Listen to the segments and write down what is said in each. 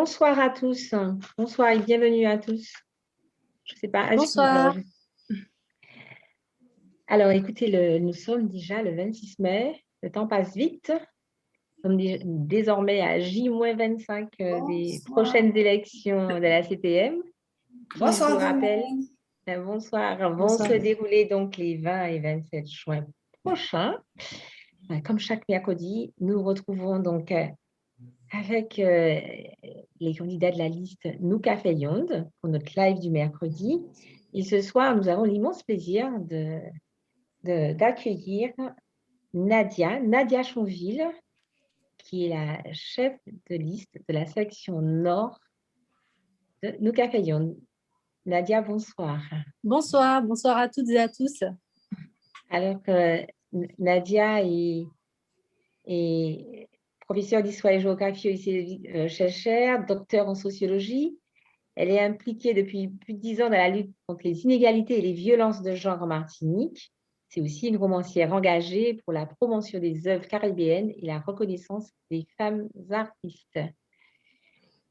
Bonsoir à tous. Bonsoir et bienvenue à tous. Je ne sais pas. Bonsoir. Alors, écoutez, nous sommes déjà le 26 mai. Le temps passe vite. Nous sommes désormais à J-25 des prochaines élections de la CPM, qui, je vous le Bonsoir tout le rappelle, monde. bonsoir, vont Bonsoir. se dérouler donc les 20 et 27 juin prochains. Comme chaque mercredi, nous retrouvons donc avec les candidats de la liste Nous Café Yonde pour notre live du mercredi. Et ce soir, nous avons l'immense plaisir d'accueillir Nadia Chonville, qui est la chef de liste de la section nord de Nous Café Yonde. Nadia, bonsoir. Bonsoir à toutes et à tous. Alors que Nadia est professeure d'histoire et géographie au lycée Schœlcher, docteur en sociologie. Elle est impliquée depuis plus de 10 ans dans la lutte contre les inégalités et les violences de genre en Martinique. C'est aussi une romancière engagée pour la promotion des œuvres caribéennes et la reconnaissance des femmes artistes.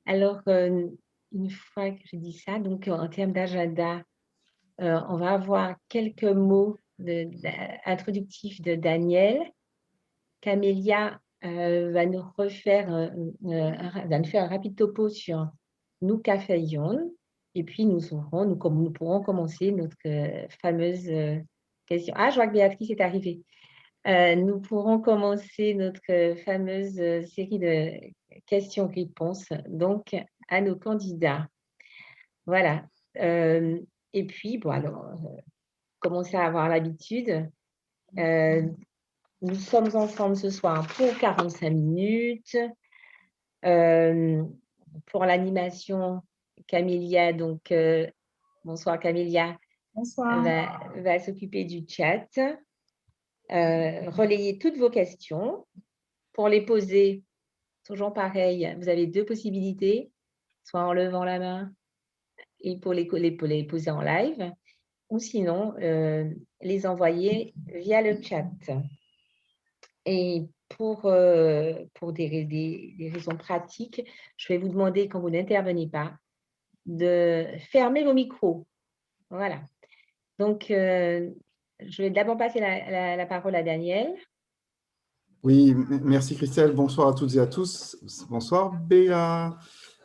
Alors, une fois que je dis ça, donc en termes d'agenda, on va avoir quelques mots introductifs de Daniel. Camélia va nous faire un rapide topo sur Nous Café Yonde. Et puis, nous pourrons commencer notre fameuse question. Ah, je vois que Béatrice est arrivée. Nous pourrons commencer notre fameuse série de questions-réponses, donc à nos candidats. Voilà. Et puis, bon, alors, commencez à avoir l'habitude. Nous sommes ensemble ce soir pour 45 minutes. Pour l'animation, Camélia, donc bonsoir Camélia, Bonsoir. va s'occuper du chat, relayer toutes vos questions. Pour les poser, toujours pareil, vous avez deux possibilités, soit en levant la main et pour les poser en live, ou sinon les envoyer via le chat. Et pour des raisons pratiques, je vais vous demander, quand vous n'intervenez pas, de fermer vos micros. Voilà. Donc, je vais d'abord passer la parole à Daniel. Oui, merci Christelle. Bonsoir à toutes et à tous. Bonsoir Béa.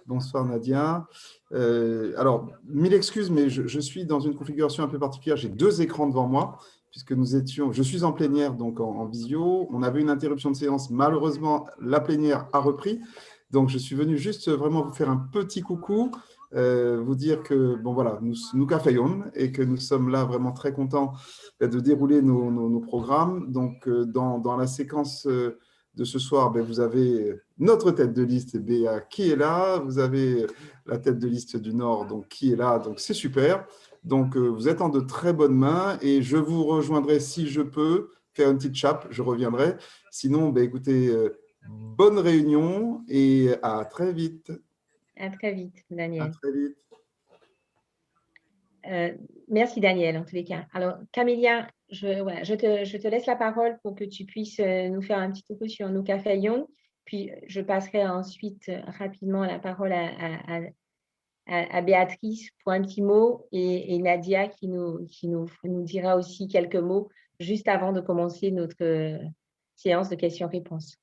Bonsoir Nadia. Alors, mille excuses, mais je suis dans une configuration un peu particulière. J'ai deux écrans devant moi, puisque je suis en plénière, donc en visio. On avait une interruption de séance. Malheureusement, la plénière a repris. Donc, je suis venu juste vraiment vous faire un petit coucou, vous dire que, bon voilà, nous caféons et que nous sommes là vraiment très contents de dérouler nos programmes. Donc, dans la séquence de ce soir, vous avez notre tête de liste, Béa, qui est là. Vous avez la tête de liste du Nord, donc qui est là. Donc, c'est super. Donc, vous êtes en de très bonnes mains et je vous rejoindrai si je peux faire une petite chape. Je reviendrai. Sinon, écoutez, bonne réunion et à très vite. À très vite, Daniel. À très vite. Merci, Daniel, en tous les cas. Alors, Camélia, je te laisse la parole pour que tu puisses nous faire un petit topo sur Nous Café Yonde. Puis, je passerai ensuite rapidement la parole à Béatrice pour un petit mot et Nadia qui nous dira aussi quelques mots juste avant de commencer notre séance de questions-réponses.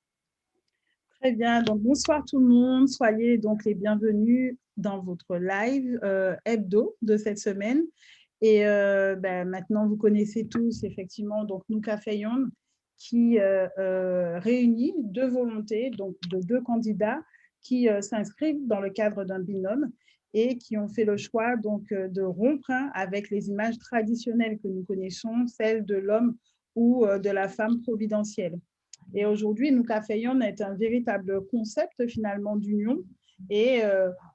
Très bien, donc bonsoir tout le monde, soyez donc les bienvenus dans votre live hebdo de cette semaine. Et maintenant, vous connaissez tous effectivement donc Nous Café Yonde qui réunit deux volontés, donc de deux candidats qui s'inscrivent dans le cadre d'un binôme et qui ont fait le choix donc de rompre avec les images traditionnelles que nous connaissons, celles de l'homme ou de la femme providentielle. Et aujourd'hui, Nous Café Yonde est un véritable concept finalement d'union et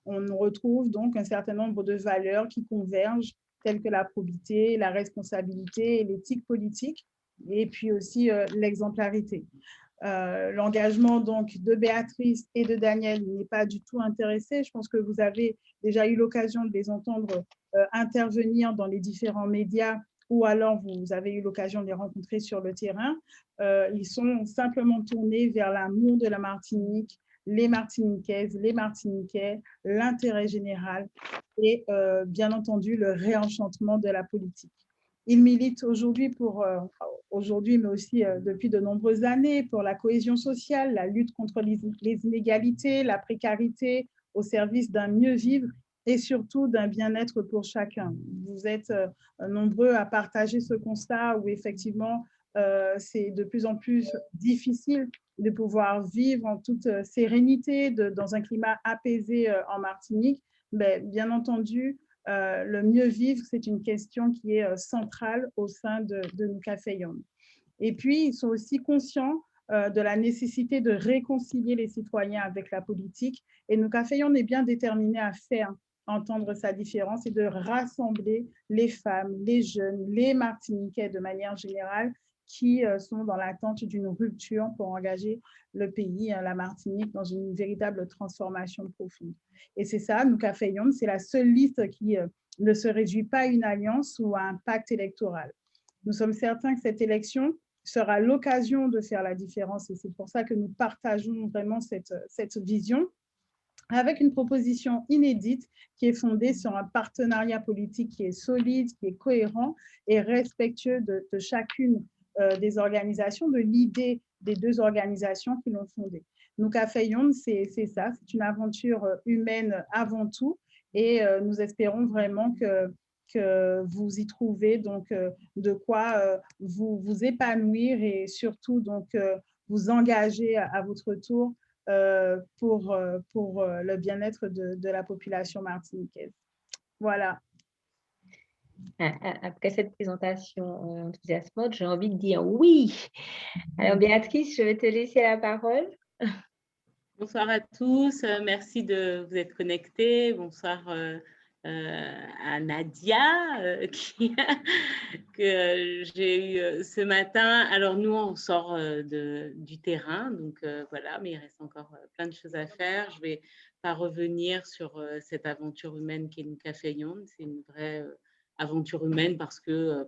on retrouve donc un certain nombre de valeurs qui convergent telles que la probité, la responsabilité, l'éthique politique et puis aussi l'exemplarité. L'engagement donc de Béatrice et de Daniel n'est pas du tout intéressé. Je pense que vous avez déjà eu l'occasion de les entendre intervenir dans les différents médias ou alors vous avez eu l'occasion de les rencontrer sur le terrain. Ils sont simplement tournés vers l'amour de la Martinique, les Martiniquaises, les Martiniquais, l'intérêt général et bien entendu le réenchantement de la politique. Il milite aujourd'hui, mais aussi depuis de nombreuses années, pour la cohésion sociale, la lutte contre les inégalités, la précarité, au service d'un mieux vivre et surtout d'un bien-être pour chacun. Vous êtes nombreux à partager ce constat où effectivement, c'est de plus en plus difficile de pouvoir vivre en toute sérénité, dans un climat apaisé en Martinique. Mais bien entendu, le mieux vivre, c'est une question qui est centrale au sein de Nouka Fayoum. Et puis, ils sont aussi conscients de la nécessité de réconcilier les citoyens avec la politique. Et Nouka Fayoum est bien déterminé à faire entendre sa différence et de rassembler les femmes, les jeunes, les Martiniquais de manière générale qui sont dans l'attente d'une rupture pour engager le pays, la Martinique, dans une véritable transformation profonde. Et c'est ça, Nouka Fayoum, c'est la seule liste qui ne se réduit pas à une alliance ou à un pacte électoral. Nous sommes certains que cette élection sera l'occasion de faire la différence et c'est pour ça que nous partageons vraiment cette vision avec une proposition inédite qui est fondée sur un partenariat politique qui est solide, qui est cohérent et respectueux de chacune des organisations, de l'idée des deux organisations qui l'ont fondée. Nouka Fayoum, c'est ça, c'est une aventure humaine avant tout et nous espérons vraiment que vous y trouvez donc de quoi vous épanouir et surtout donc vous engager à votre tour pour le bien-être de la population martiniquaise. Voilà. Après cette présentation enthousiasmante, j'ai envie de dire oui. Alors, Béatrice, je vais te laisser la parole. Bonsoir à tous, merci de vous être connectés. Bonsoir à Nadia que j'ai eu ce matin. Alors nous, on sort du terrain, donc voilà, mais il reste encore plein de choses à faire. Je ne vais pas revenir sur cette aventure humaine qu'est Nouka Fayoum. C'est une vraie aventure humaine parce que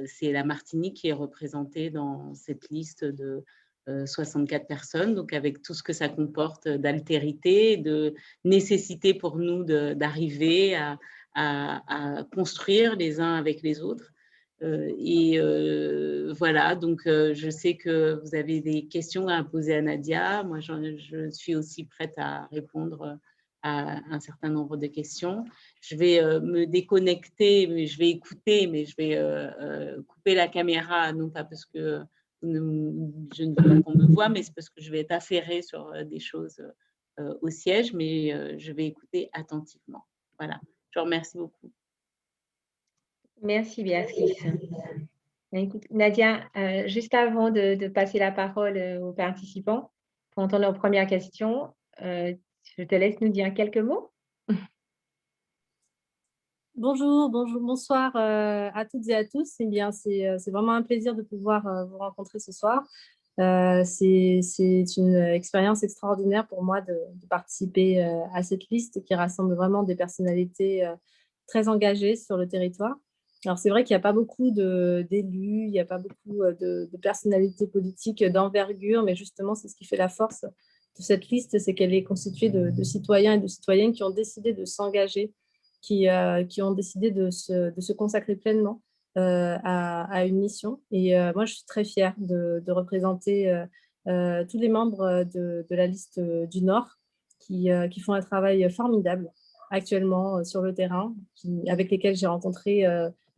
c'est la Martinique qui est représentée dans cette liste de 64 personnes, donc avec tout ce que ça comporte d'altérité, de nécessité pour nous d'arriver à construire les uns avec les autres. Voilà, donc je sais que vous avez des questions à poser à Nadia. Moi, je suis aussi prête à répondre à un certain nombre de questions. Je vais me déconnecter, mais je vais écouter, mais je vais couper la caméra, non pas parce que je ne veux pas qu'on me voit, mais c'est parce que je vais être affairée sur des choses au siège, mais je vais écouter attentivement. Voilà, je vous remercie beaucoup. Merci, Béatrice. Écoute, Nadia, juste avant de passer la parole aux participants, pour entendre leurs premières questions, je te laisse nous dire quelques mots. Bonjour, bonsoir à toutes et à tous. Eh bien, c'est vraiment un plaisir de pouvoir vous rencontrer ce soir. C'est une expérience extraordinaire pour moi de participer à cette liste qui rassemble vraiment des personnalités très engagées sur le territoire. Alors, c'est vrai qu'il n'y a pas beaucoup d'élus, il n'y a pas beaucoup de personnalités politiques d'envergure, mais justement, c'est ce qui fait la force de cette liste, c'est qu'elle est constituée de citoyens et de citoyennes qui ont décidé de s'engager, qui ont décidé de se consacrer pleinement à une mission. Et moi, je suis très fière de représenter tous les membres de la liste du Nord qui font un travail formidable actuellement sur le terrain, avec lesquels j'ai rencontré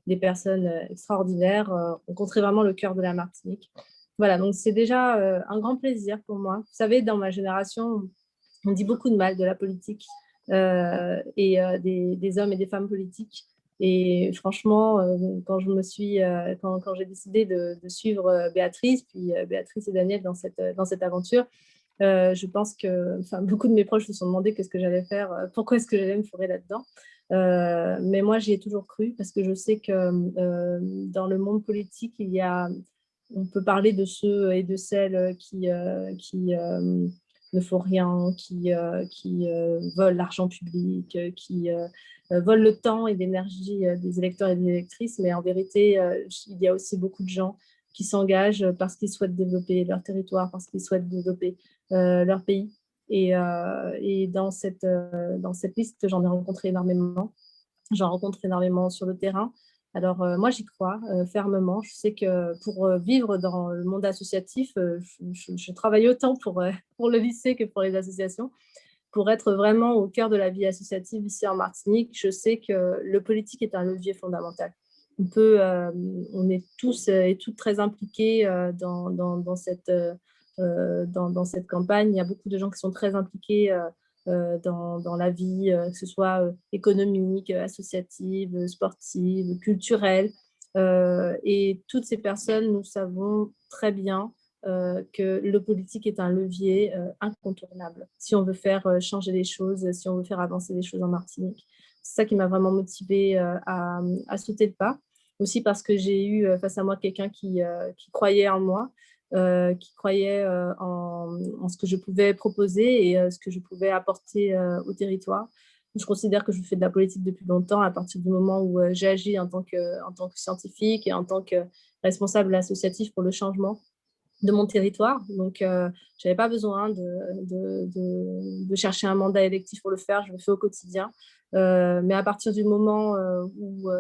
des personnes extraordinaires, rencontré vraiment le cœur de la Martinique. Voilà, donc c'est déjà un grand plaisir pour moi. Vous savez, dans ma génération, on dit beaucoup de mal de la politique et des hommes et des femmes politiques. Et franchement, quand j'ai décidé de suivre Béatrice, puis Béatrice et Daniel dans cette aventure, je pense que beaucoup de mes proches se sont demandé qu'est-ce que j'allais faire, pourquoi est-ce que j'allais me fourrer là-dedans. Mais moi, j'y ai toujours cru parce que je sais que dans le monde politique, on peut parler de ceux et de celles qui ne font rien, qui volent l'argent public, qui volent le temps et l'énergie des électeurs et des électrices. Mais en vérité, il y a aussi beaucoup de gens qui s'engagent parce qu'ils souhaitent développer leur territoire, parce qu'ils souhaitent développer leur pays. Et dans cette liste, j'en ai rencontré énormément. J'en rencontre énormément sur le terrain. Alors, moi, j'y crois fermement. Je sais que pour vivre dans le monde associatif, je travaille autant pour le lycée que pour les associations. Pour être vraiment au cœur de la vie associative ici en Martinique, je sais que le politique est un levier fondamental. On est tous et toutes très impliqués dans cette campagne. Il y a beaucoup de gens qui sont très impliqués dans la vie, que ce soit économique, associative, sportive, culturelle. Et toutes ces personnes, nous savons très bien que le politique est un levier incontournable si on veut faire changer les choses, si on veut faire avancer les choses en Martinique. C'est ça qui m'a vraiment motivée à sauter le pas. Aussi parce que j'ai eu face à moi quelqu'un qui croyait en moi, qui croyait en ce que je pouvais proposer et ce que je pouvais apporter au territoire. Je considère que je fais de la politique depuis longtemps à partir du moment où j'ai agi en tant que scientifique et en tant que responsable associatif pour le changement de mon territoire. Donc, je n'avais pas besoin de chercher un mandat électif pour le faire. Je le fais au quotidien. Mais à partir du moment où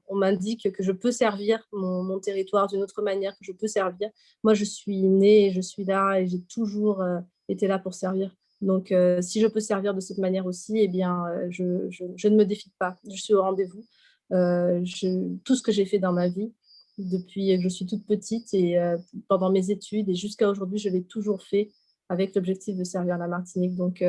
on m'indique que je peux servir mon territoire d'une autre manière, que je peux servir, moi, je suis née, je suis là et j'ai toujours été là pour servir. Donc, si je peux servir de cette manière aussi, eh bien, je ne me défie pas. Je suis au rendez-vous. Tout ce que j'ai fait dans ma vie, depuis que je suis toute petite et pendant mes études et jusqu'à aujourd'hui, je l'ai toujours fait avec l'objectif de servir la Martinique. Donc,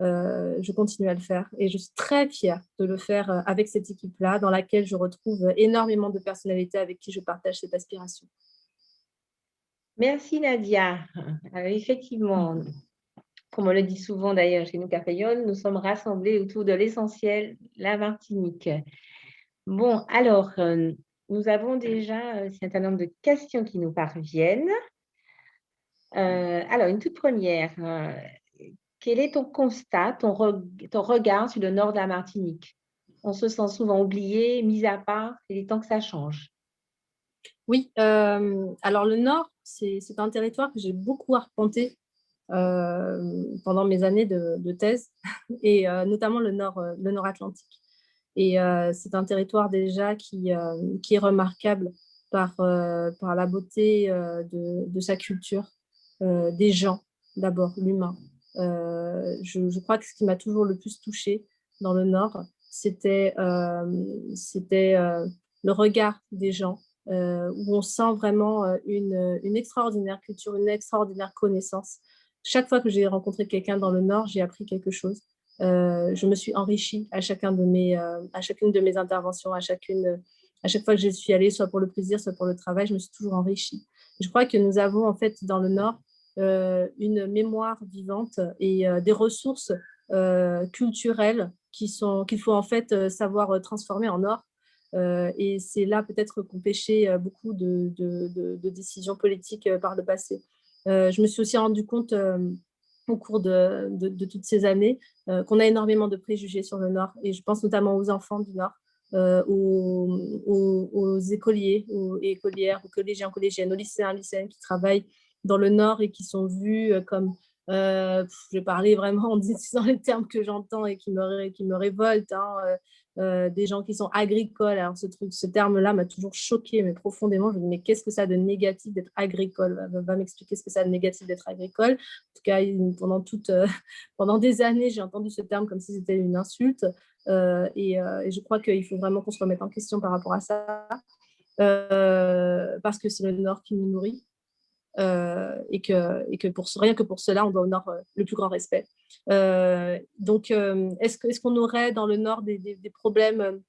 je continue à le faire et je suis très fière de le faire avec cette équipe-là dans laquelle je retrouve énormément de personnalités avec qui je partage cette aspiration. Merci Nadia. Effectivement, comme on le dit souvent d'ailleurs chez nous Caféion, nous sommes rassemblés autour de l'essentiel, la Martinique. Bon, alors, nous avons déjà un certain nombre de questions qui nous parviennent. Alors, une toute première. Quel est ton constat, ton regard sur le nord de la Martinique? On se sent souvent oublié, mis à part, il est temps que ça change. Oui, alors le nord, c'est un territoire que j'ai beaucoup arpenté pendant mes années de thèse, et notamment le nord Atlantique. Et c'est un territoire déjà qui est remarquable par la beauté de sa culture, des gens, d'abord, l'humain. Je crois que ce qui m'a toujours le plus touchée dans le Nord, c'était le regard des gens, où on sent vraiment une extraordinaire culture, une extraordinaire connaissance. Chaque fois que j'ai rencontré quelqu'un dans le Nord, j'ai appris quelque chose. Je me suis enrichie à chacune de mes interventions, à chaque fois que je suis allée, soit pour le plaisir, soit pour le travail, je me suis toujours enrichie. Je crois que nous avons en fait dans le Nord une mémoire vivante et des ressources culturelles qu'il faut en fait savoir transformer en or. Et c'est là peut-être qu'on pêchait beaucoup de décisions politiques par le passé. Je me suis aussi rendu compte au cours de toutes ces années qu'on a énormément de préjugés sur le Nord, et je pense notamment aux enfants du Nord, aux écoliers, aux écolières, aux collégiens, collégiennes, aux lycéens, lycéennes qui travaillent dans le Nord et qui sont vus comme, je vais parler vraiment en disant les termes que j'entends et qui me révoltent, des gens qui sont agricoles. Alors ce terme-là m'a toujours choquée, mais profondément. Je me dis, mais qu'est-ce que ça a de négatif d'être agricole? Va m'expliquer ce que ça a de négatif d'être agricole. En tout cas, pendant des années, j'ai entendu ce terme comme si c'était une insulte. Et je crois qu'il faut vraiment qu'on se remette en question par rapport à ça, parce que c'est le Nord qui nous nourrit. Et que rien que pour cela, on doit au Nord le plus grand respect. Donc, est-ce qu'on aurait dans le Nord des problèmes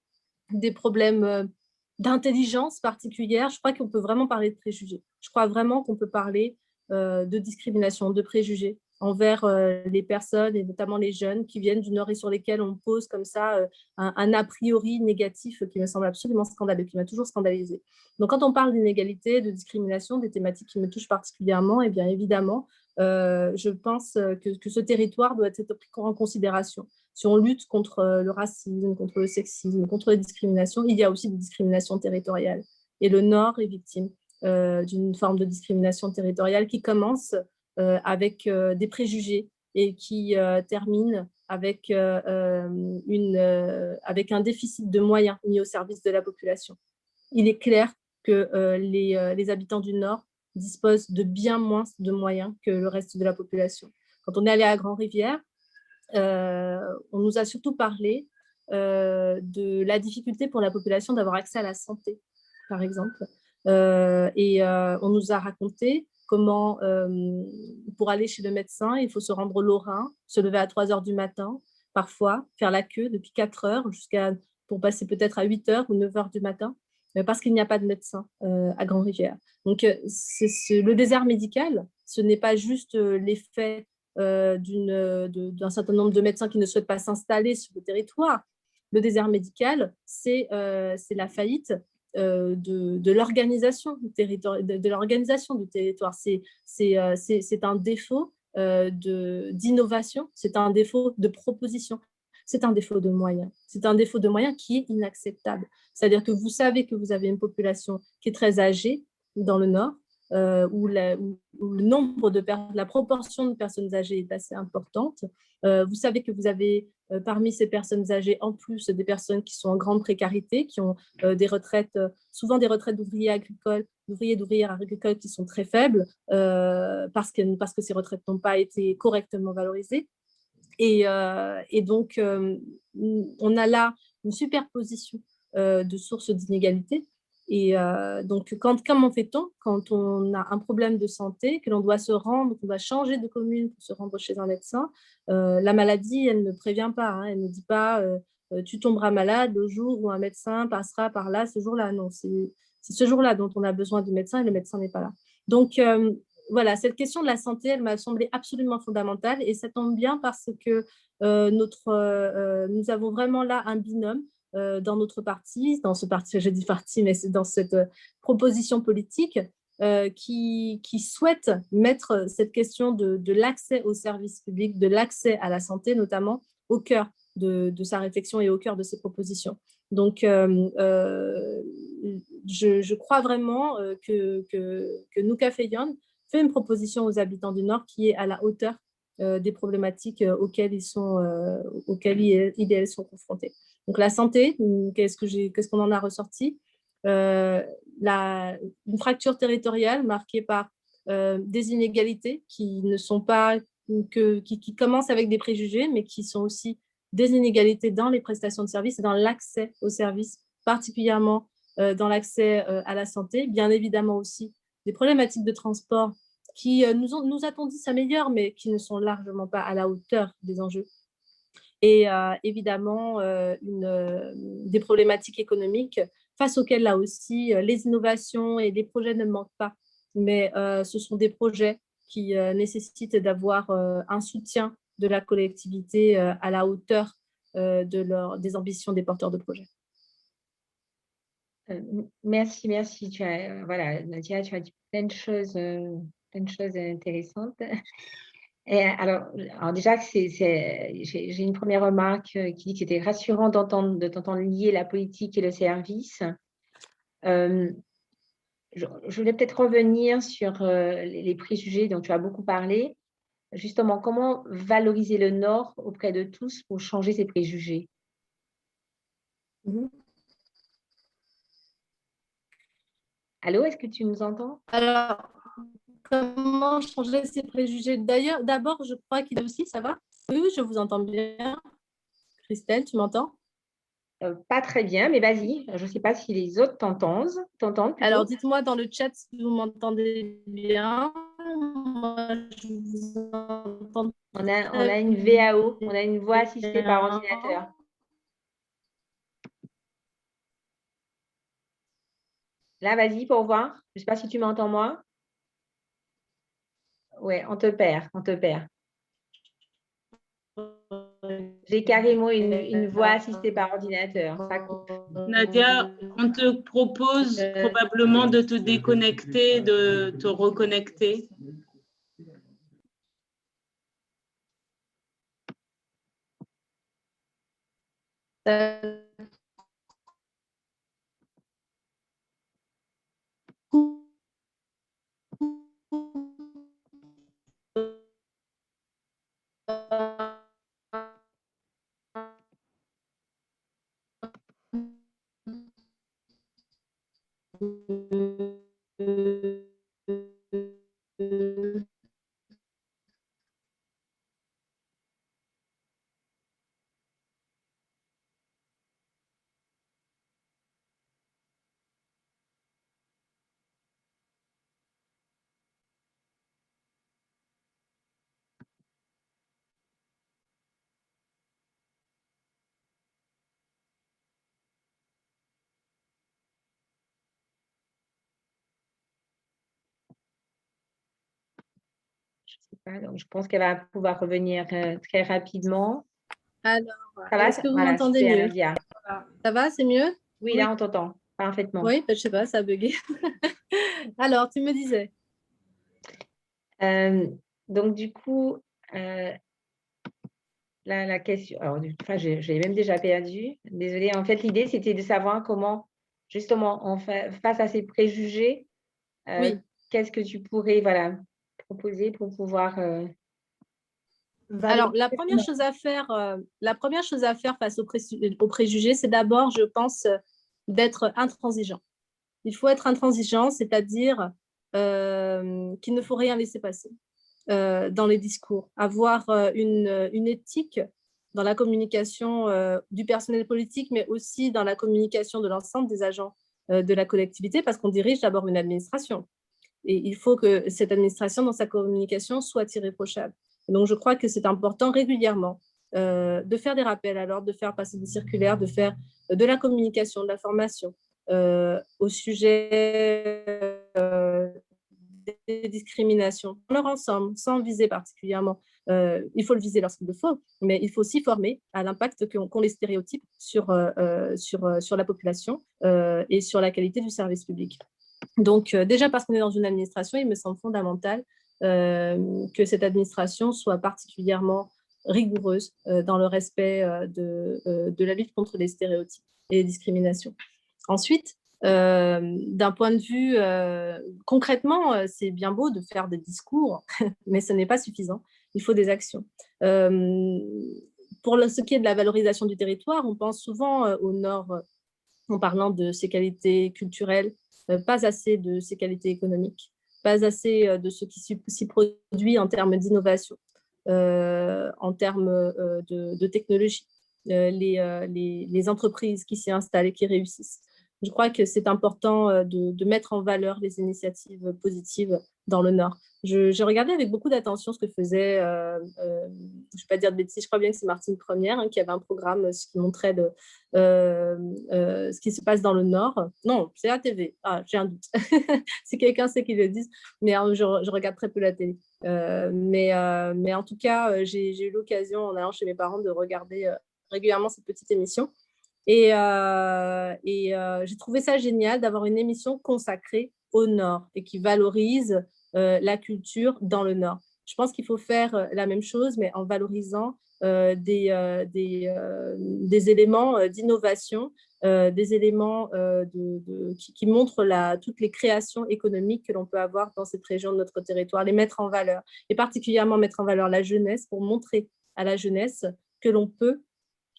d'intelligence particulière? Je crois qu'on peut vraiment parler de préjugés. Je crois vraiment qu'on peut parler de discrimination, de préjugés envers les personnes, et notamment les jeunes qui viennent du Nord et sur lesquels on pose comme ça un a priori négatif qui me semble absolument scandaleux, qui m'a toujours scandalisée. Donc, quand on parle d'inégalité, de discrimination, des thématiques qui me touchent particulièrement, eh bien évidemment, je pense que ce territoire doit être pris en considération. Si on lutte contre le racisme, contre le sexisme, contre la discrimination, il y a aussi des discriminations territoriales. Et le Nord est victime d'une forme de discrimination territoriale qui commence avec des préjugés et qui termine avec, avec un déficit de moyens mis au service de la population. Il est clair que les habitants du Nord disposent de bien moins de moyens que le reste de la population. Quand on est allé à Grand-Rivière, on nous a surtout parlé de la difficulté pour la population d'avoir accès à la santé, par exemple. On nous a raconté comment, pour aller chez le médecin, il faut se rendre au Lorrain, se lever à 3 heures du matin, parfois, faire la queue depuis 4 heures pour passer peut-être à 8 heures ou 9 heures du matin, parce qu'il n'y a pas de médecin à Grand-Rivière. Donc, le désert médical, ce n'est pas juste l'effet d'un certain nombre de médecins qui ne souhaitent pas s'installer sur le territoire. Le désert médical, c'est la faillite de l'organisation du territoire. C'est un défaut d'innovation, c'est un défaut de proposition, c'est un défaut de moyens. C'est un défaut de moyens qui est inacceptable. C'est-à-dire que vous savez que vous avez une population qui est très âgée dans le Nord, où le nombre la proportion de personnes âgées est assez importante. Vous savez que vous avez parmi ces personnes âgées, en plus des personnes qui sont en grande précarité, qui ont des retraites, souvent des retraites d'ouvriers agricoles, d'ouvriers et d'ouvrières agricoles qui sont très faibles parce que ces retraites n'ont pas été correctement valorisées. Et donc, on a là une superposition de sources d'inégalités. Et donc, comment fait-on quand on a un problème de santé, que l'on doit se rendre, qu'on doit changer de commune pour se rendre chez un médecin? La maladie, elle ne prévient pas, hein, elle ne dit pas tu tomberas malade le jour où un médecin passera par là ce jour-là. Non, c'est ce jour-là dont on a besoin du médecin et le médecin n'est pas là. Donc, voilà, cette question de la santé, elle m'a semblé absolument fondamentale et ça tombe bien parce que nous avons vraiment là un binôme dans notre parti, dans ce parti, j'ai dit parti, mais c'est dans cette proposition politique qui souhaite mettre cette question de l'accès aux services publics, de l'accès à la santé notamment, au cœur de sa réflexion et au cœur de ses propositions. Donc, je crois vraiment que Nous Café Young fait une proposition aux habitants du Nord qui est à la hauteur des problématiques auxquelles ils et elles sont confrontés. Donc la santé, qu'est-ce qu'on en a ressorti? Une fracture territoriale marquée par des inégalités qui ne sont pas qui commencent avec des préjugés, mais qui sont aussi des inégalités dans les prestations de services et dans l'accès aux services, particulièrement dans l'accès à la santé, bien évidemment aussi des problématiques de transport qui nous a-t-on dit s'améliorent, mais qui ne sont largement pas à la hauteur des enjeux. Et évidemment, des problématiques économiques face auxquelles, là aussi, les innovations et les projets ne manquent pas. Mais ce sont des projets qui nécessitent d'avoir un soutien de la collectivité à la hauteur des ambitions des porteurs de projets. Merci. Voilà, Nadia, tu as dit plein de choses intéressantes. Et alors déjà, j'ai une première remarque qui dit que c'était rassurant de t'entendre lier la politique et le service. Je voulais peut-être revenir sur les préjugés dont tu as beaucoup parlé. Justement, comment valoriser le Nord auprès de tous pour changer ces préjugés? Allô, est-ce que tu nous entends? Alors, comment changer ces préjugés? D'ailleurs, d'abord, je crois qu'il est aussi, ça va? Oui, je vous entends bien. Christelle, tu m'entends? Pas très bien, mais vas-y. Je ne sais pas si les autres t'entendent plutôt. Alors, dites-moi dans le chat si vous m'entendez bien. Moi, je vous entends. On a une VAO, on a une voix assistée par ordinateur. Là, vas-y pour voir. Je ne sais pas si tu m'entends moi. Ouais, on te perd. J'ai carrément une voix assistée par ordinateur. Ça coupe. Nadia, on te propose probablement de te déconnecter, de te reconnecter. Je sais pas, donc je pense qu'elle va pouvoir revenir très rapidement. Alors, Ça va? est-ce que vous Voilà, m'entendez super, mieux? Nadia. Ça va, c'est mieux? Oui, Oui, là, on t'entend parfaitement. oui, je ne sais pas, ça a bugué. Alors, tu me disais? Donc, du coup, la question, alors, enfin, j'ai même déjà perdu. Désolée. En fait, l'idée, c'était de savoir comment, justement, face à ces préjugés, Oui. qu'est-ce que tu pourrais, voilà, proposer pour pouvoir Alors, la valoriser. première chose à faire face aux préjugés, c'est d'abord, je pense, d'être intransigeant. Il faut être intransigeant, c'est-à-dire qu'il ne faut rien laisser passer dans les discours. Avoir une éthique dans la communication du personnel politique, mais aussi dans la communication de l'ensemble des agents de la collectivité, parce qu'on dirige d'abord une administration. Et il faut que cette administration, dans sa communication, soit irréprochable. Donc, je crois que c'est important régulièrement de faire des rappels à l'ordre, de faire passer des circulaires, de faire de la communication, de la formation au sujet des discriminations, dans leur ensemble, sans viser particulièrement. Il faut le viser lorsqu'il le faut, mais il faut aussi former à l'impact qu'ont les stéréotypes sur la population et sur la qualité du service public. Donc, déjà parce qu'on est dans une administration, il me semble fondamental que cette administration soit particulièrement rigoureuse dans le respect de la lutte contre les stéréotypes et les discriminations. Ensuite, d'un point de vue concrètement, c'est bien beau de faire des discours, mais ce n'est pas suffisant. Il faut des actions. Pour ce qui est de la valorisation du territoire, on pense souvent au Nord en parlant de ses qualités culturelles, pas assez de ses qualités économiques, pas assez de ce qui s'y produit en termes d'innovation, en termes de technologie, les entreprises qui s'y installent et qui réussissent. Je crois que c'est important de mettre en valeur les initiatives positives dans le Nord. J'ai regardé avec beaucoup d'attention ce que faisait, je ne vais pas dire de bêtises, je crois bien que c'est Martine Première qui avait un programme qui montrait ce qui se passe dans le Nord. Non, c'est la TV. Ah, j'ai un doute. Si quelqu'un sait qu'il le dise, mais je regarde très peu la télé. Mais en tout cas, j'ai eu l'occasion, en allant chez mes parents, de regarder régulièrement cette petite émission. Et j'ai trouvé ça génial d'avoir une émission consacrée au Nord et qui valorise la culture dans le Nord. Je pense qu'il faut faire la même chose, mais en valorisant des éléments d'innovation, des éléments qui montrent toutes les créations économiques que l'on peut avoir dans cette région de notre territoire, les mettre en valeur, et particulièrement mettre en valeur la jeunesse pour montrer à la jeunesse que l'on peut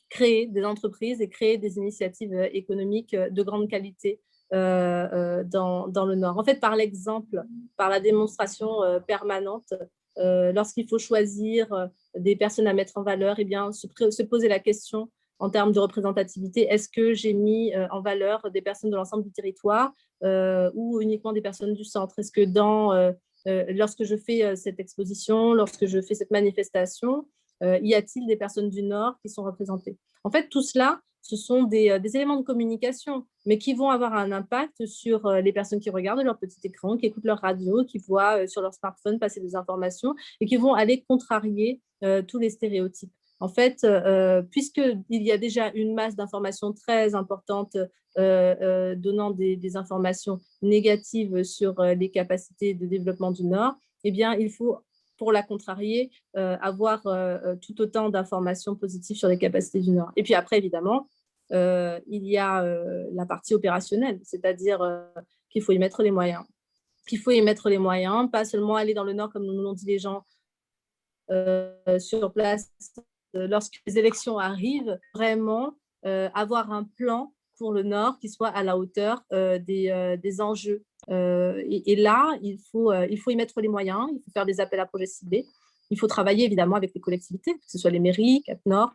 créer des entreprises et créer des initiatives économiques de grande qualité dans le Nord. En fait, par l'exemple, par la démonstration permanente, lorsqu'il faut choisir des personnes à mettre en valeur, eh bien, se poser la question en termes de représentativité, est-ce que j'ai mis en valeur des personnes de l'ensemble du territoire ou uniquement des personnes du centre? Est-ce que lorsque je fais cette exposition, lorsque je fais cette manifestation, y a-t-il des personnes du Nord qui sont représentées? En fait, tout cela, ce sont des éléments de communication, mais qui vont avoir un impact sur les personnes qui regardent leur petit écran, qui écoutent leur radio, qui voient sur leur smartphone passer des informations et qui vont aller contrarier tous les stéréotypes. En fait, puisqu'il y a déjà une masse d'informations très importante donnant des informations négatives sur les capacités de développement du Nord, eh bien, il faut, pour la contrarier, avoir tout autant d'informations positives sur les capacités du Nord. Et puis après, évidemment, il y a la partie opérationnelle, c'est-à-dire qu'il faut y mettre les moyens. Qu'il faut y mettre les moyens, pas seulement aller dans le Nord, comme nous l'ont dit les gens sur place lorsque les élections arrivent, vraiment avoir un plan pour le Nord qui soit à la hauteur des enjeux. Et là, il faut y mettre les moyens, il faut faire des appels à projets ciblés. Il faut travailler évidemment avec les collectivités, que ce soit les mairies, Cap Nord,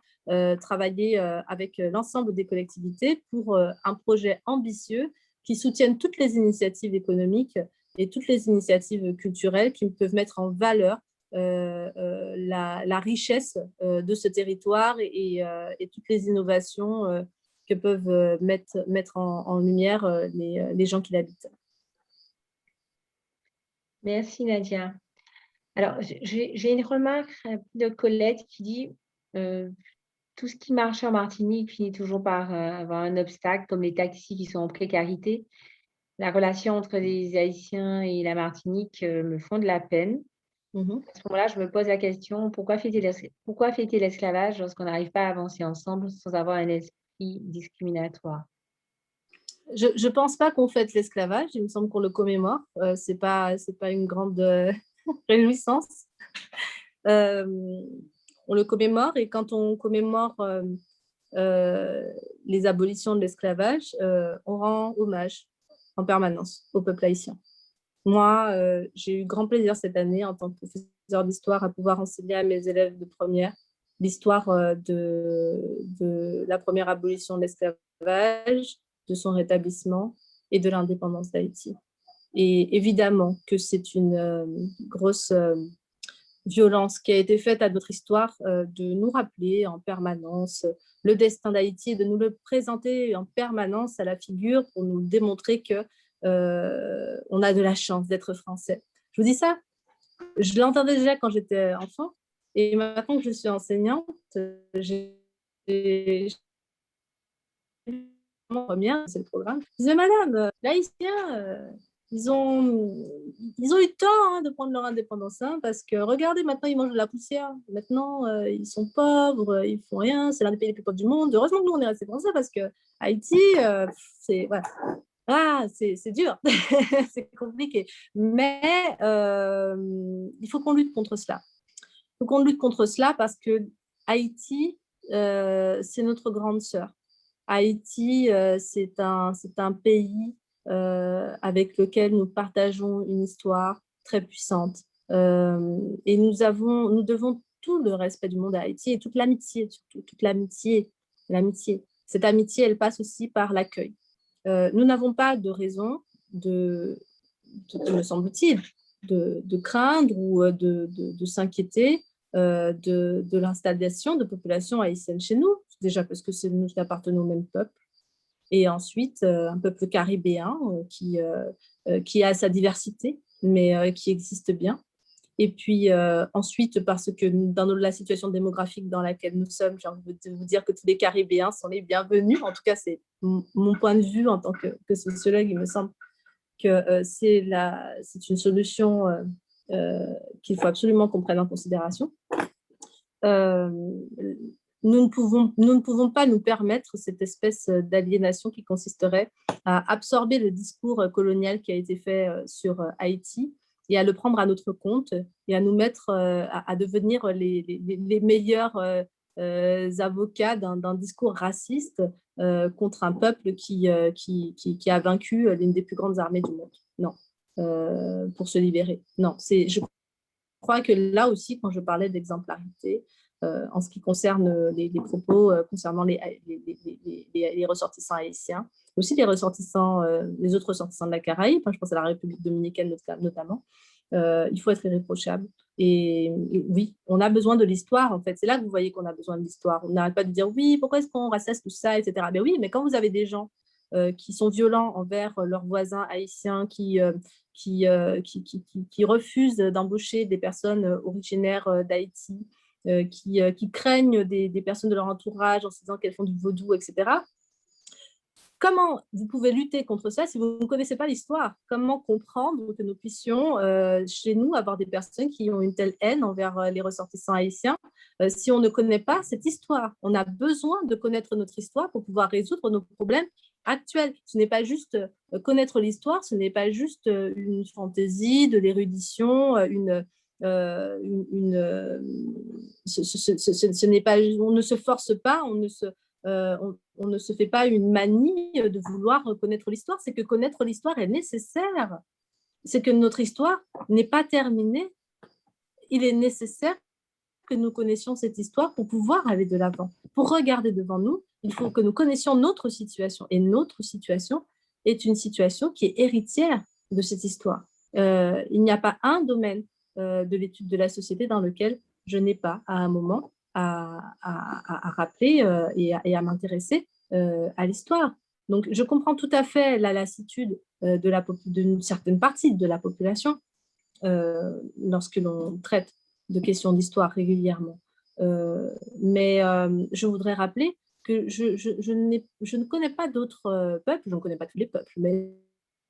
travailler avec l'ensemble des collectivités pour un projet ambitieux qui soutienne toutes les initiatives économiques et toutes les initiatives culturelles qui peuvent mettre en valeur la richesse de ce territoire et toutes les innovations que peuvent mettre en lumière les gens qui l'habitent. Merci Nadia. Alors, j'ai une remarque de Colette qui dit tout ce qui marche en Martinique finit toujours par avoir un obstacle, comme les taxis qui sont en précarité. La relation entre les Haïtiens et la Martinique me font de la peine. À ce moment-là, je me pose la question, pourquoi fêter l'esclavage lorsqu'on n'arrive pas à avancer ensemble sans avoir un esprit discriminatoire? Je ne pense pas qu'on fête l'esclavage, il me semble qu'on le commémore. Ce n'est pas une grande réjouissance. On le commémore et quand on commémore les abolitions de l'esclavage, on rend hommage en permanence au peuple haïtien. Moi, j'ai eu grand plaisir cette année en tant que professeur d'histoire à pouvoir enseigner à mes élèves de première l'histoire de la première abolition de l'esclavage, de son rétablissement et de l'indépendance d'Haïti. Et évidemment que c'est une grosse violence qui a été faite à notre histoire de nous rappeler en permanence le destin d'Haïti et de nous le présenter en permanence à la figure pour nous démontrer que on a de la chance d'être français. Je vous dis ça, je l'entendais déjà quand j'étais enfant et maintenant que je suis enseignante, j'ai première, c'est le programme. Je disais, madame, l'haïtien, ils ont eu tort de prendre leur indépendance, parce que regardez, maintenant ils mangent de la poussière, maintenant ils sont pauvres, ils font rien, c'est l'un des pays les plus pauvres du monde. Heureusement que nous on est restés français parce que Haïti, c'est voilà. C'est dur, c'est compliqué. Mais il faut qu'on lutte contre cela. Il faut qu'on lutte contre cela parce que Haïti, c'est notre grande sœur. Haïti, c'est un pays avec lequel nous partageons une histoire très puissante. Et nous devons tout le respect du monde à Haïti et toute l'amitié, surtout toute l'amitié. Cette amitié, elle passe aussi par l'accueil. Nous n'avons pas de raison, me semble-t-il, de craindre ou de s'inquiéter de l'installation de populations haïtiennes chez nous, déjà parce que nous appartenons au même peuple, et ensuite un peuple caribéen qui a sa diversité, mais qui existe bien. Et puis ensuite, parce que dans la situation démographique dans laquelle nous sommes, j'ai envie de vous dire que tous les Caribéens sont les bienvenus. En tout cas, c'est mon point de vue en tant que sociologue. Il me semble que c'est une solution qu'il faut absolument qu'on prenne en considération. Nous ne pouvons pas nous permettre cette espèce d'aliénation qui consisterait à absorber le discours colonial qui a été fait sur Haïti et à le prendre à notre compte et à nous mettre à devenir les meilleurs avocats d'un discours raciste contre un peuple qui a vaincu l'une des plus grandes armées du monde. Non, pour se libérer. Non, je crois que là aussi, quand je parlais d'exemplarité, en ce qui concerne les propos concernant les ressortissants haïtiens, aussi les autres ressortissants de la Caraïbe, je pense à la République dominicaine notamment, il faut être irréprochable. Et oui, on a besoin de l'histoire, en fait. C'est là que vous voyez qu'on a besoin de l'histoire. On n'arrête pas de dire, oui, pourquoi est-ce qu'on rassasse tout ça, etc. Mais oui, mais quand vous avez des gens qui sont violents envers leurs voisins haïtiens, qui refusent d'embaucher des personnes originaires d'Haïti, qui craignent des personnes de leur entourage en se disant qu'elles font du vaudou, etc. Comment vous pouvez lutter contre ça si vous ne connaissez pas l'histoire? Comment comprendre que nous puissions, chez nous, avoir des personnes qui ont une telle haine envers les ressortissants haïtiens si on ne connaît pas cette histoire? On a besoin de connaître notre histoire pour pouvoir résoudre nos problèmes actuels. Ce n'est pas juste connaître l'histoire, ce n'est pas juste une fantaisie, de l'érudition, ce n'est pas, on ne se force pas, on ne se fait pas une manie de vouloir connaître l'histoire, c'est que connaître l'histoire est nécessaire. C'est que notre histoire n'est pas terminée. Il est nécessaire que nous connaissions cette histoire pour pouvoir aller de l'avant. Pour regarder devant nous, il faut que nous connaissions notre situation. Et notre situation est une situation qui est héritière de cette histoire. Il n'y a pas un domaine de l'étude de la société dans lequel je n'ai pas, à un moment, à rappeler et à m'intéresser à l'histoire. Donc, je comprends tout à fait la lassitude d'une certaine partie de la population lorsque l'on traite de questions d'histoire régulièrement. Mais je voudrais rappeler que je ne connais pas d'autres peuples, je ne connais pas tous les peuples, mais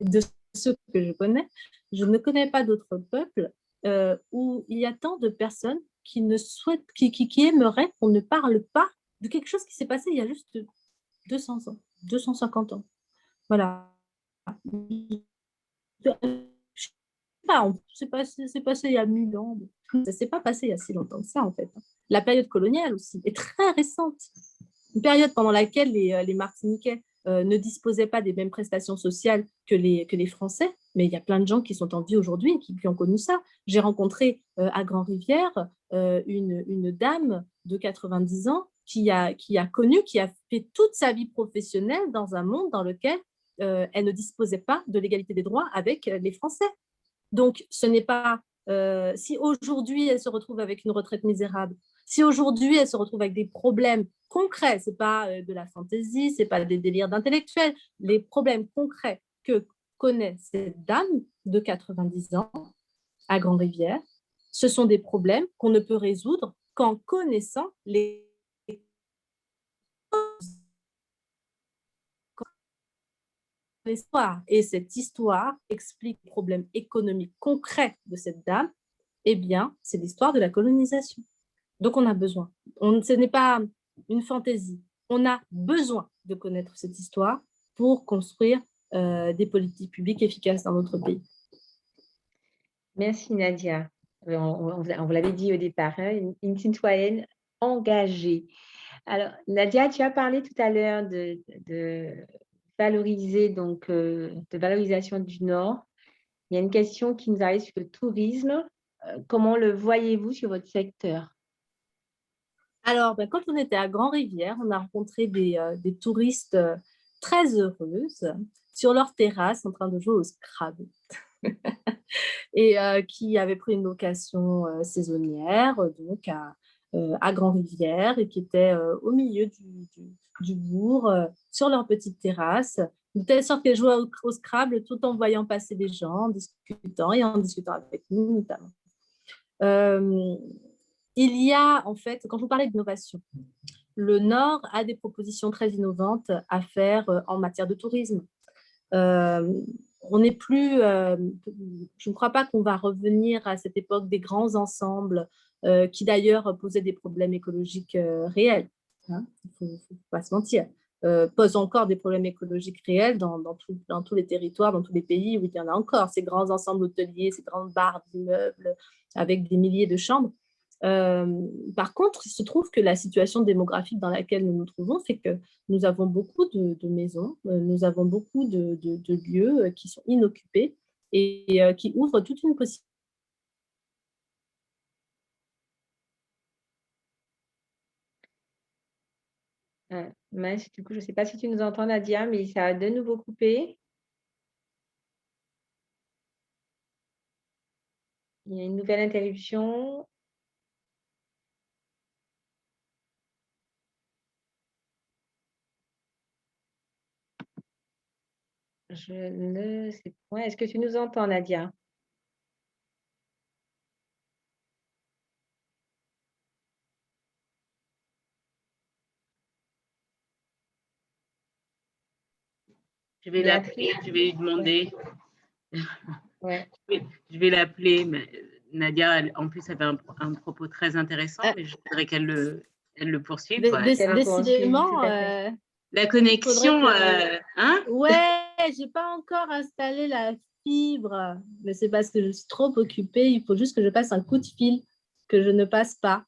de ceux que je connais, je ne connais pas d'autres peuples où il y a tant de personnes qui aimeraient qu'on ne parle pas de quelque chose qui s'est passé il y a juste 200 ans, 250 ans. Voilà. C'est passé il y a 1000 ans. Ça ne s'est pas passé il y a si longtemps que ça, en fait. La période coloniale aussi est très récente. Une période pendant laquelle les Martiniquais ne disposaient pas des mêmes prestations sociales que les Français, mais il y a plein de gens qui sont en vie aujourd'hui et qui ont connu ça. J'ai rencontré à Grand-Rivière une dame de 90 ans qui a fait toute sa vie professionnelle dans un monde dans lequel elle ne disposait pas de l'égalité des droits avec les Français. Donc, ce n'est pas… si aujourd'hui, elle se retrouve avec une retraite misérable, si aujourd'hui, elle se retrouve avec des problèmes concrets, ce n'est pas de la fantaisie, ce n'est pas des délires d'intellectuels, les problèmes concrets que connaît cette dame de 90 ans à Grand-Rivière, ce sont des problèmes qu'on ne peut résoudre qu'en connaissant les l'histoire. Et cette histoire explique les problèmes économiques concrets de cette dame. Eh bien, c'est l'histoire de la colonisation. Donc, on a besoin. Ce n'est pas une fantaisie. On a besoin de connaître cette histoire pour construire des politiques publiques efficaces dans notre pays. Merci Nadia. On vous l'avait dit au départ, hein, une citoyenne engagée. Alors, Nadia, tu as parlé tout à l'heure de valoriser, donc, de valorisation du Nord. Il y a une question qui nous arrive sur le tourisme. Comment le voyez-vous sur votre secteur? Alors, quand on était à Grand-Rivière, on a rencontré des touristes très heureuses sur leur terrasse en train de jouer au Scrabble et qui avaient pris une location saisonnière donc à Grand-Rivière et qui étaient au milieu du bourg sur leur petite terrasse, de telle sorte qu'elles jouaient au Scrabble tout en voyant passer des gens, en discutant avec nous notamment. Il y a, en fait, quand vous parlez d'innovation, le Nord a des propositions très innovantes à faire en matière de tourisme. On n'est plus, je ne crois pas qu'on va revenir à cette époque des grands ensembles qui d'ailleurs posaient des problèmes écologiques réels. Hein, il ne faut pas se mentir. Posent encore des problèmes écologiques réels dans tous les territoires, dans tous les pays où il y en a encore, ces grands ensembles hôteliers, ces grandes barres d'immeubles avec des milliers de chambres. Par contre, il se trouve que la situation démographique dans laquelle nous nous trouvons fait que nous avons beaucoup de maisons, nous avons beaucoup de lieux qui sont inoccupés et qui ouvrent toute une possibilité. Mince, du coup, je ne sais pas si tu nous entends, Nadia, mais ça a de nouveau coupé. Il y a une nouvelle interruption. Je ne sais pas. Est-ce que tu nous entends, Nadia? Je vais l'appeler, je vais lui demander. Ouais. Je vais l'appeler. Nadia, en plus, avait un propos très intéressant, mais je voudrais qu'elle le poursuive. Décidément, la connexion, hein? Ouais, j'ai pas encore installé la fibre, mais c'est parce que je suis trop occupée. Il faut juste que je passe un coup de fil que je ne passe pas.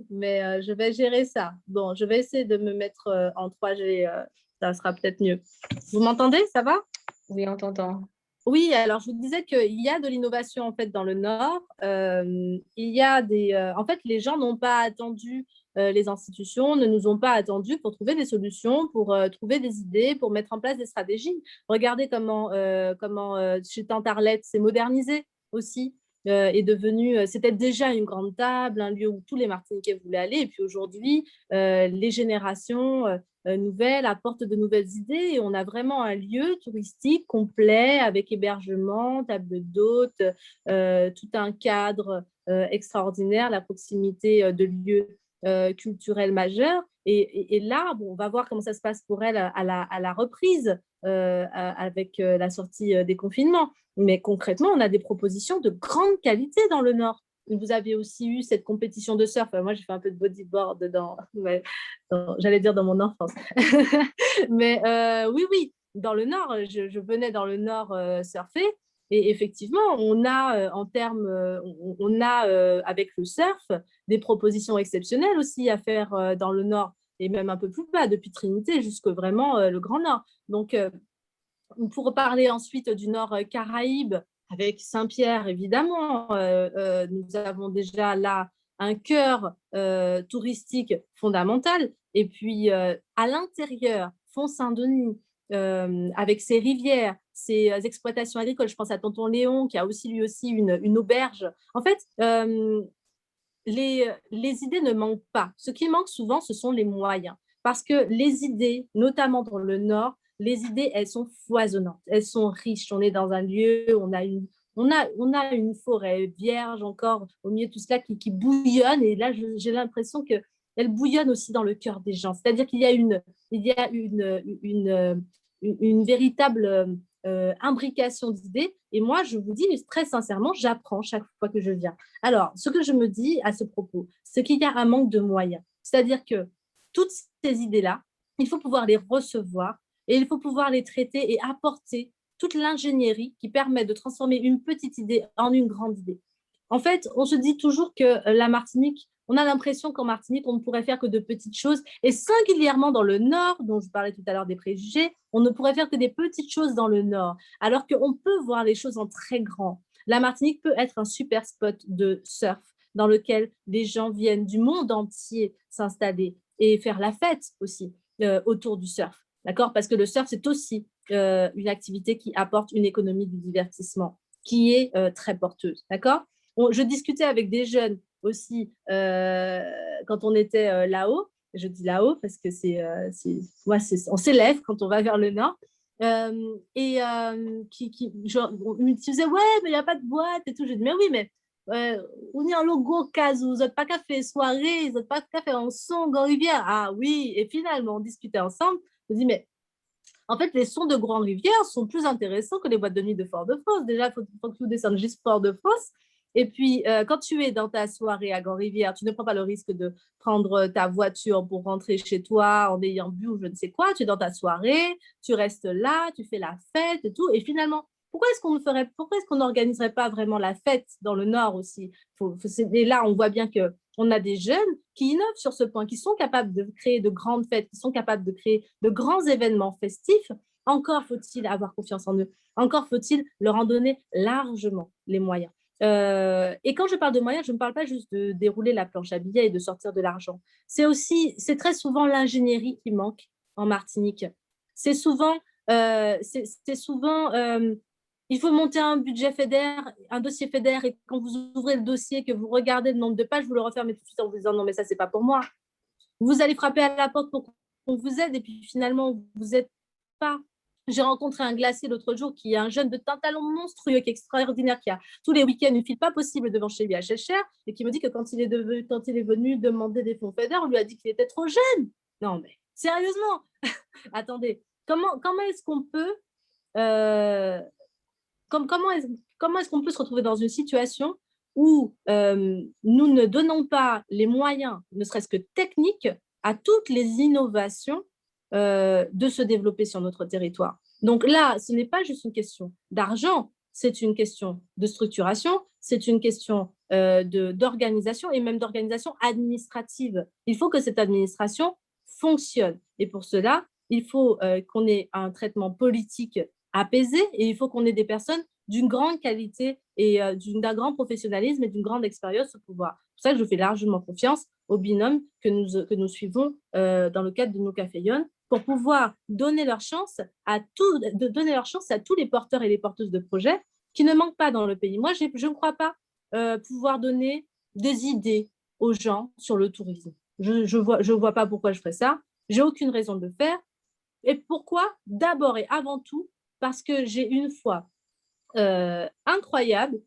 Mais je vais gérer ça. Bon, je vais essayer de me mettre en 3G. Ça sera peut-être mieux. Vous m'entendez? Ça va? Oui, on t'entend. Oui, alors je vous disais qu'il y a de l'innovation en fait dans le Nord. Il y a en fait, les gens n'ont pas attendu, les institutions ne nous ont pas attendus pour trouver des solutions, pour trouver des idées, pour mettre en place des stratégies. Regardez comment chez Tante Arlette s'est modernisé aussi. Est devenu, c'était déjà une grande table, un lieu où tous les Martiniquais voulaient aller. Et puis aujourd'hui, les générations nouvelles apportent de nouvelles idées et on a vraiment un lieu touristique complet avec hébergement, table d'hôtes, tout un cadre extraordinaire, la proximité de lieux culturels majeurs. Et là, bon, on va voir comment ça se passe pour elle à la reprise avec la sortie des confinements. Mais concrètement, on a des propositions de grande qualité dans le Nord. Vous avez aussi eu cette compétition de surf. Moi, j'ai fait un peu de bodyboard j'allais dire dans mon enfance. Mais oui, dans le Nord, je venais dans le Nord surfer. Et effectivement, on a avec le surf des propositions exceptionnelles aussi à faire dans le Nord et même un peu plus bas, depuis Trinité jusqu'au vraiment le Grand Nord. Donc, pour parler ensuite du Nord Caraïbe, avec Saint-Pierre, évidemment, nous avons déjà là un cœur touristique fondamental. Et puis, à l'intérieur, Font-Saint-Denis, avec ses rivières, ses exploitations agricoles, je pense à Tonton Léon, qui a aussi lui aussi une auberge. En fait, les idées ne manquent pas. Ce qui manque souvent, ce sont les moyens. Parce que les idées, notamment dans le Nord, les idées, elles sont foisonnantes, elles sont riches. On est dans un lieu, on a une forêt vierge encore au milieu de tout cela qui bouillonne. Et là, j'ai l'impression qu'elle bouillonne aussi dans le cœur des gens. C'est-à-dire qu'il y a une véritable imbrication d'idées. Et moi, je vous dis très sincèrement, j'apprends chaque fois que je viens. Alors, ce que je me dis à ce propos, c'est qu'il y a un manque de moyens. C'est-à-dire que toutes ces idées-là, il faut pouvoir les recevoir et il faut pouvoir les traiter et apporter toute l'ingénierie qui permet de transformer une petite idée en une grande idée. En fait, on se dit toujours que la Martinique, on a l'impression qu'en Martinique, on ne pourrait faire que de petites choses. Et singulièrement dans le Nord, dont je parlais tout à l'heure des préjugés, on ne pourrait faire que des petites choses dans le Nord, alors qu'on peut voir les choses en très grand. La Martinique peut être un super spot de surf dans lequel des gens viennent du monde entier s'installer et faire la fête aussi autour du surf. D'accord? Parce que le surf, c'est aussi une activité qui apporte une économie du divertissement qui est très porteuse. D'accord? Je discutais avec des jeunes aussi quand on était là-haut. Je dis là-haut parce que on s'élève quand on va vers le nord. Genre, ils me disaient, ouais, mais il n'y a pas de boîte et tout. Je dis, mais oui, mais on est en logo casou, vous n'êtes pas qu'à faire soirée, vous n'êtes pas qu'à faire un son, Grand-Rivière. Ah oui, et finalement, on discutait ensemble. Je dis, mais en fait, les sons de Grand-Rivière sont plus intéressants que les boîtes de nuit de Fort-de-France. Déjà, il faut que tu descendes juste Fort-de-France. Et puis, quand tu es dans ta soirée à Grand-Rivière, tu ne prends pas le risque de prendre ta voiture pour rentrer chez toi en ayant bu ou je ne sais quoi. Tu es dans ta soirée, tu restes là, tu fais la fête et tout. Et finalement, pourquoi est-ce qu'on n'organiserait pas vraiment la fête dans le Nord aussi? Et là, on voit bien qu'on a des jeunes qui innovent sur ce point, qui sont capables de créer de grandes fêtes, qui sont capables de créer de grands événements festifs. Encore faut-il avoir confiance en eux. Encore faut-il leur en donner largement les moyens. Et quand je parle de moyens, je ne parle pas juste de dérouler la planche à billets et de sortir de l'argent. C'est très souvent l'ingénierie qui manque en Martinique. C'est souvent, il faut monter un budget FEDER, un dossier FEDER, et quand vous ouvrez le dossier, que vous regardez le nombre de pages, vous le refermez tout de suite en vous disant non, mais ça, c'est pas pour moi. Vous allez frapper à la porte pour qu'on vous aide, et puis finalement, vous n'êtes pas. J'ai rencontré un glacier l'autre jour qui est un jeune de talent monstrueux, qui est extraordinaire, qui a tous les week-ends une file pas possible devant chez lui à Cheshire, et qui me dit que quand il est venu demander des fonds FEDER, on lui a dit qu'il était trop jeune. Non, mais sérieusement, attendez, comment est-ce qu'on peut comment est-ce qu'on peut se retrouver dans une situation où nous ne donnons pas les moyens, ne serait-ce que techniques, à toutes les innovations de se développer sur notre territoire. Donc là, ce n'est pas juste une question d'argent, c'est une question de structuration, c'est une question d'organisation et même d'organisation administrative. Il faut que cette administration fonctionne. Et pour cela, il faut qu'on ait un traitement politique apaisé et il faut qu'on ait des personnes d'une grande qualité et d'un grand professionnalisme et d'une grande expérience au pouvoir. C'est pour ça que je fais largement confiance au binôme que nous suivons dans le cadre de nos caféions pour pouvoir donner leur chance à tous les porteurs et les porteuses de projets qui ne manquent pas dans le pays. Moi, je ne crois pas pouvoir donner des idées aux gens sur le tourisme. Je vois pas pourquoi je ferais ça. J'ai aucune raison de le faire. Et pourquoi? D'abord et avant tout, parce que j'ai une foi incroyable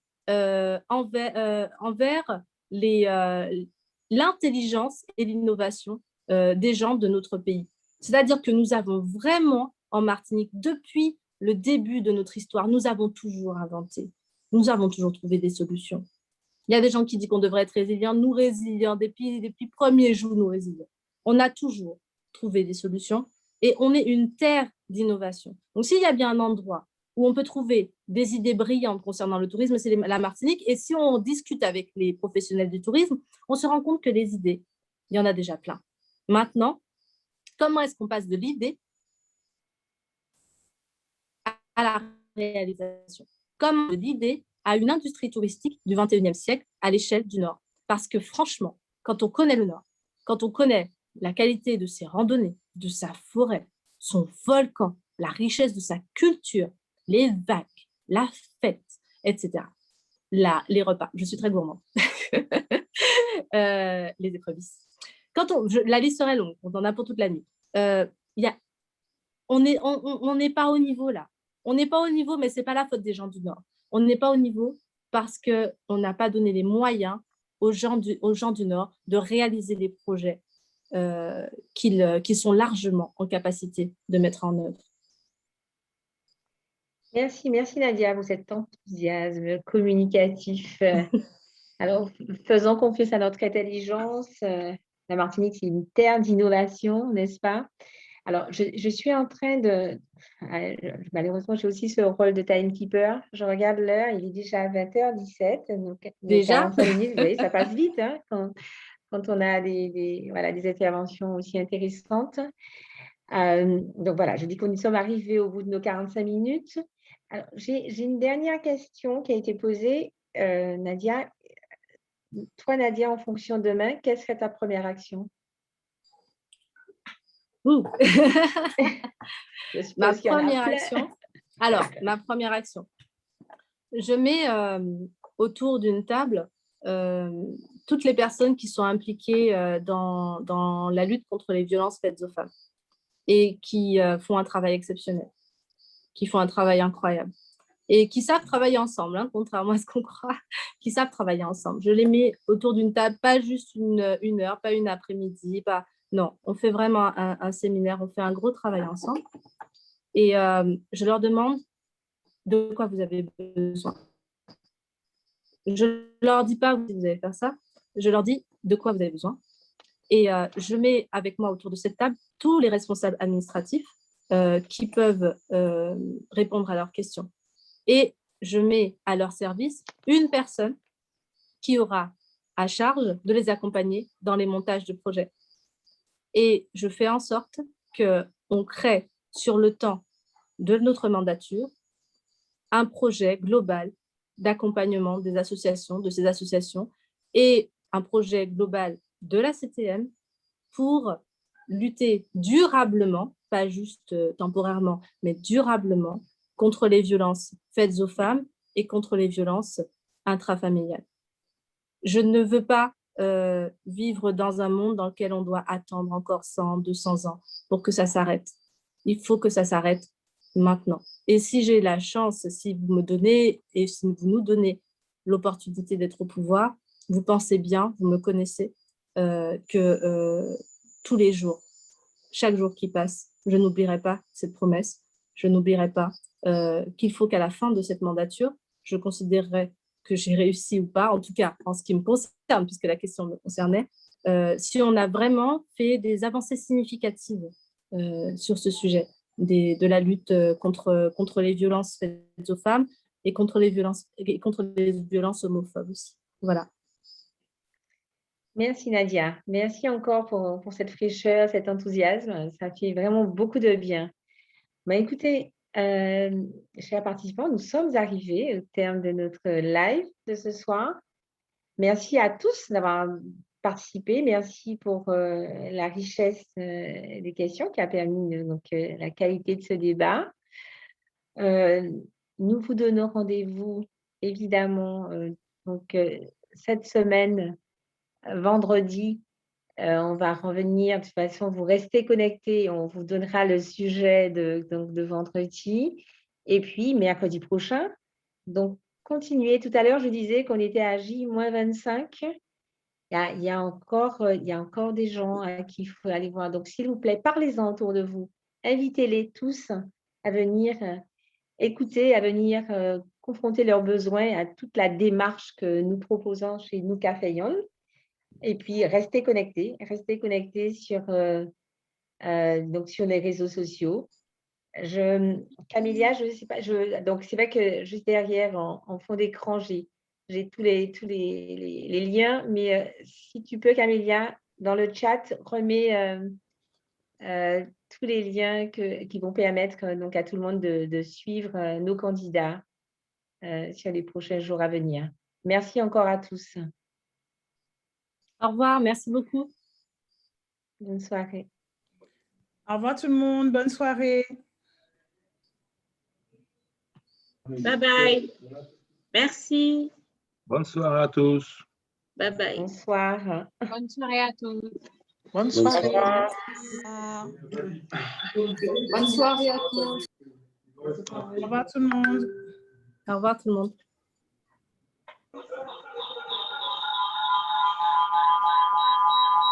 envers l'intelligence et l'innovation des gens de notre pays. C'est-à-dire que nous avons vraiment, en Martinique, depuis le début de notre histoire, nous avons toujours inventé, nous avons toujours trouvé des solutions. Il y a des gens qui disent qu'on devrait être résilient, nous résilients, depuis les premiers jours, nous résilients. On a toujours trouvé des solutions et on est une terre d'innovation. Donc, s'il y a bien un endroit où on peut trouver des idées brillantes concernant le tourisme, c'est la Martinique. Et si on discute avec les professionnels du tourisme, on se rend compte que les idées, il y en a déjà plein. Maintenant, comment est-ce qu'on passe de l'idée à la réalisation? Comme de l'idée à une industrie touristique du 21e siècle à l'échelle du Nord. Parce que franchement, quand on connaît le Nord, quand on connaît la qualité de ses randonnées, de sa forêt, son volcan, la richesse de sa culture, les vagues, la fête, etc. Les repas, je suis très gourmande. Les écrevisses. La liste serait longue, on en a pour toute la nuit. On n'est pas au niveau là. On n'est pas au niveau, mais ce n'est pas la faute des gens du Nord. On n'est pas au niveau parce qu'on n'a pas donné les moyens aux gens du Nord de réaliser les projets qu'ils sont largement en capacité de mettre en œuvre. Merci Nadia pour cet enthousiasme communicatif. Alors, faisons confiance à notre intelligence. La Martinique, c'est une terre d'innovation, n'est-ce pas? Alors, je suis en train de... Malheureusement, j'ai aussi ce rôle de timekeeper. Je regarde l'heure, il est déjà 20h17. Donc, déjà 45 minutes, vous voyez, ça passe vite hein, quand on a des interventions aussi intéressantes. Donc, voilà, je dis que nous sommes arrivés au bout de nos 45 minutes. Alors, j'ai une dernière question qui a été posée. Nadia, toi, Nadia, en fonction de demain, quelle serait ta première action? Ma première action. Alors, ma première action. Je mets autour d'une table toutes les personnes qui sont impliquées dans la lutte contre les violences faites aux femmes et qui font un travail exceptionnel, qui font un travail incroyable et qui savent travailler ensemble, hein, contrairement à ce qu'on croit, qui savent travailler ensemble. Je les mets autour d'une table, pas juste une heure, pas une après-midi, pas... Non, on fait vraiment un séminaire, on fait un gros travail ensemble. Et je leur demande de quoi vous avez besoin. Je ne leur dis pas si vous allez faire ça, je leur dis de quoi vous avez besoin. Et je mets avec moi autour de cette table tous les responsables administratifs qui peuvent répondre à leurs questions. Et je mets à leur service une personne qui aura à charge de les accompagner dans les montages de projets. Et je fais en sorte qu'on crée sur le temps de notre mandature un projet global d'accompagnement des associations, de ces associations, et un projet global de la CTM pour lutter durablement, pas juste temporairement, mais durablement, contre les violences faites aux femmes et contre les violences intrafamiliales. Je ne veux pas vivre dans un monde dans lequel on doit attendre encore 100, 200 ans pour que ça s'arrête. Il faut que ça s'arrête maintenant. Et si j'ai la chance, si vous me donnez et si vous nous donnez l'opportunité d'être au pouvoir, vous pensez bien, vous me connaissez, que tous les jours, chaque jour qui passe, je n'oublierai pas cette promesse, je n'oublierai pas qu'il faut qu'à la fin de cette mandature, je considérerai que j'ai réussi ou pas, en tout cas en ce qui me concerne, puisque la question me concernait, si on a vraiment fait des avancées significatives sur ce sujet, de la lutte contre les violences faites aux femmes et contre les violences homophobes aussi. Voilà. Merci Nadia. Merci encore pour cette fraîcheur, cet enthousiasme. Ça fait vraiment beaucoup de bien. Écoutez, chers participants, nous sommes arrivés au terme de notre live de ce soir. Merci à tous d'avoir participé. Merci pour la richesse des questions qui a permis la qualité de ce débat. Nous vous donnons rendez-vous évidemment cette semaine, vendredi. On va revenir, de toute façon, vous restez connectés, on vous donnera le sujet de vendredi. Et puis, mercredi prochain, donc continuez. Tout à l'heure, je disais qu'on était à J-25. Il y a encore des gens à qui il faut aller voir. Donc, s'il vous plaît, parlez-en autour de vous. Invitez-les tous à venir écouter, à venir confronter leurs besoins à toute la démarche que nous proposons chez nous, Caféion. Et puis, restez connectés sur les réseaux sociaux. Camélia, je ne sais pas, donc c'est vrai que juste derrière, en fond d'écran, j'ai tous les liens, mais si tu peux, Camélia, dans le chat, remets tous les liens qui vont permettre à tout le monde de suivre nos candidats sur les prochains jours à venir. Merci encore à tous. Au revoir, merci beaucoup. Bonne soirée. Au revoir tout le monde, bonne soirée. Bye bye. Merci. Bonne soirée à tous. Bye bye. Bonsoir. Bonne soirée à tous. Bonne soirée. Bonne soirée à tous. Au revoir tout le monde. Au revoir tout le monde.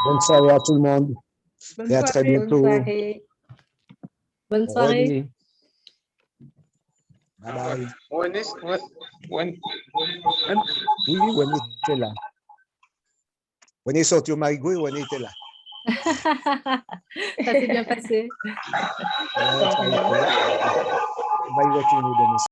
Bonne soirée à tout le monde. Bonne Et à très soirée. bientôt. Bonne soirée. Bonne soirée. René. Bye bye. Oui, René était là. René est sorti au Marigot et René était là. Ça s'est bien passé. On va y retourner demain.